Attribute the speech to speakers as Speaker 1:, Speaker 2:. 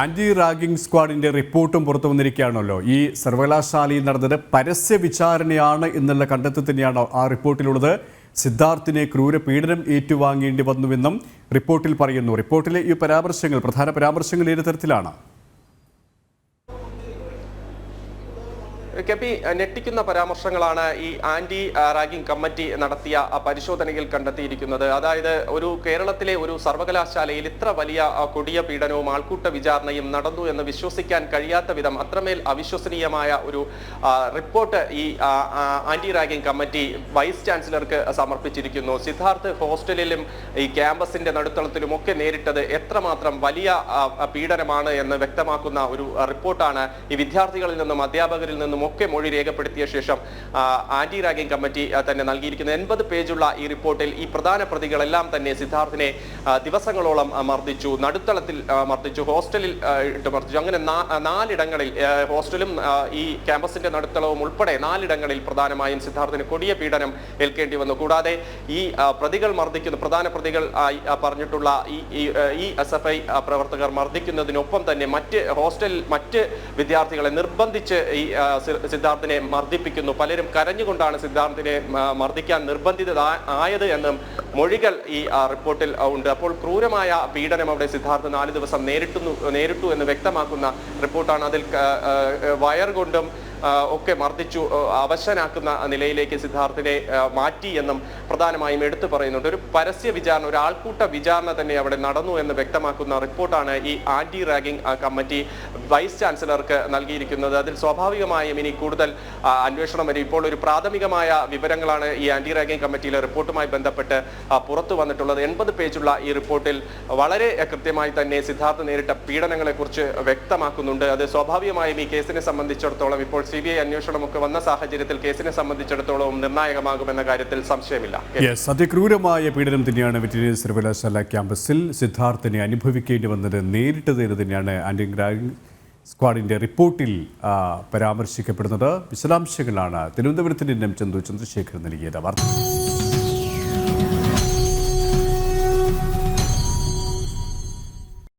Speaker 1: Anti ragging സ്ക്വാഡിന്റെ റിപ്പോർട്ടും പുറത്തു വന്നിരിക്കുകയാണല്ലോ. ഈ സർവകലാശാലയിൽ നടന്നത് പരസ്യ വിചാരണയാണ് എന്നുള്ള കണ്ടെത്തൽ തന്നെയാണ് ആ റിപ്പോർട്ടിലുള്ളത്. സിദ്ധാർത്ഥിനെ ക്രൂരപീഡനം ഏറ്റുവാങ്ങേണ്ടി വന്നുവെന്നും റിപ്പോർട്ടിൽ പറയുന്നു. റിപ്പോർട്ടിലെ ഈ പരാമർശങ്ങൾ, പ്രധാന പരാമർശങ്ങൾ ഏത് തരത്തിലാണ്?
Speaker 2: കെപി, ഞെട്ടിക്കുന്ന പരാമർശങ്ങളാണ് ഈ ആന്റി റാഗിംഗ് കമ്മിറ്റി നടത്തിയ പരിശോധനയിൽ കണ്ടെത്തിയിരിക്കുന്നത്. അതായത് കേരളത്തിലെ ഒരു സർവകലാശാലയിൽ ഇത്ര വലിയ കൊടിയ പീഡനവും ആൾക്കൂട്ട വിചാരണയും നടന്നു എന്ന് വിശ്വസിക്കാൻ കഴിയാത്ത വിധം അത്രമേൽ അവിശ്വസനീയമായ ഒരു റിപ്പോർട്ട് ഈ ആന്റി റാഗിംഗ് കമ്മിറ്റി വൈസ് ചാൻസലർക്ക് സമർപ്പിച്ചിരിക്കുന്നു. സിദ്ധാർത്ഥ് ഹോസ്റ്റലിലും ഈ ക്യാമ്പസിന്റെ നടുത്തളത്തിലും ഒക്കെ നേരിട്ടത് എത്രമാത്രം വലിയ പീഡനമാണ് എന്ന് വ്യക്തമാക്കുന്ന ഒരു റിപ്പോർട്ടാണ് ഈ വിദ്യാർത്ഥികളിൽ നിന്നും അധ്യാപകരിൽ നിന്നും ഒക്കെ മൊഴി രേഖപ്പെടുത്തിയ ശേഷം ആന്റി റാഗിംഗ് കമ്മിറ്റി തന്നെ നൽകിയിരിക്കുന്നത്. 80 പേജുള്ള ഈ റിപ്പോർട്ടിൽ ഈ പ്രധാന പ്രതികളെല്ലാം തന്നെ സിദ്ധാർത്ഥിനെ ദിവസങ്ങളോളം മർദ്ദിച്ചു, നടുത്തളത്തിൽ മർദ്ദിച്ചു, ഹോസ്റ്റലിൽ ഇട്ട് മർദ്ദിച്ചു. അങ്ങനെ 4 ഇടങ്ങളിൽ, ഹോസ്റ്റലും ഈ ക്യാമ്പസിന്റെ നടുത്തളവും ഉൾപ്പെടെ 4 ഇടങ്ങളിൽ പ്രധാനമായും സിദ്ധാർത്ഥിന് കൊടിയ പീഡനം ഏൽക്കേണ്ടി വന്നു. കൂടാതെ ഈ പ്രതികൾ മർദ്ദിക്കുന്ന, പ്രധാന പ്രതികൾ പറഞ്ഞിട്ടുള്ള ഈ SFI പ്രവർത്തകർ മർദ്ദിക്കുന്നതിനൊപ്പം തന്നെ മറ്റ് വിദ്യാർത്ഥികളെ നിർബന്ധിച്ച് ഈ സിദ്ധാർത്ഥിനെ മർദ്ദിപ്പിക്കുന്നു. പലരും കരഞ്ഞുകൊണ്ടാണ് സിദ്ധാർത്ഥിനെ മർദ്ദിക്കാൻ നിർബന്ധിതരായത് എന്നും മൊഴികൾ ഈ റിപ്പോർട്ടിൽ ഉണ്ട്. അപ്പോൾ ക്രൂരമായ പീഡനം അവിടെ സിദ്ധാർത്ഥ് 4 ദിവസം നേരിട്ടു എന്ന് വ്യക്തമാക്കുന്ന റിപ്പോർട്ടാണ്. അതിൽ വയർ കൊണ്ടും ഒക്കെ മർദ്ദിച്ചു അവശനാക്കുന്ന നിലയിലേക്ക് സിദ്ധാർത്ഥിനെ മാറ്റി എന്നും പ്രധാനമായും എടുത്തു പറയുന്നുണ്ട്. ഒരു പരസ്യ വിചാരണ, ഒരു ആൾക്കൂട്ട വിചാരണ തന്നെ അവിടെ നടന്നു എന്ന് വ്യക്തമാക്കുന്ന റിപ്പോർട്ടാണ് ഈ ആന്റി റാഗിംഗ് കമ്മിറ്റി വൈസ് ചാൻസലർക്ക് നൽകിയിരിക്കുന്നത്. അതിൽ സ്വാഭാവികമായും ഇനി കൂടുതൽ അന്വേഷണം വരും. ഇപ്പോൾ ഒരു പ്രാഥമികമായ വിവരങ്ങളാണ് ഈ ആന്റി റാഗിംഗ് കമ്മിറ്റിയിലെ റിപ്പോർട്ടുമായി ബന്ധപ്പെട്ട് പുറത്തു വന്നിട്ടുള്ളത്. 80 പേജുള്ള ഈ റിപ്പോർട്ടിൽ വളരെ കൃത്യമായി തന്നെ സിദ്ധാർത്ഥ് നേരിട്ട പീഡനങ്ങളെ കുറിച്ച് വ്യക്തമാക്കുന്നുണ്ട്. അത് സ്വാഭാവികമായും ഈ കേസിനെ സംബന്ധിച്ചിടത്തോളം ഇപ്പോൾ CBI അന്വേഷണമൊക്കെ വന്ന സാഹചര്യത്തിൽ കേസിനെ സംബന്ധിച്ചിടത്തോളം നിർണായകമാകുമെന്ന കാര്യത്തിൽ സംശയമില്ല.
Speaker 1: അതിക്രൂരമായ പീഡനം തന്നെയാണ് വെറ്ററിനറി സർവകലാശാല ക്യാമ്പസിൽ സിദ്ധാർത്ഥിനെ അനുഭവിക്കേണ്ടി വന്നത്. നേരിട്ടത് തന്നെയാണ് ആന്റി റാഗിംഗ് സ്ക്വാഡിന്റെ റിപ്പോർട്ടിൽ പരാമർശിക്കപ്പെടുന്നത്. വിശദാംശങ്ങളാണ് തിരുവനന്തപുരത്ത് നിന്നും ചന്ദ്രശേഖരൻ നൽകിയത്. വാർത്ത.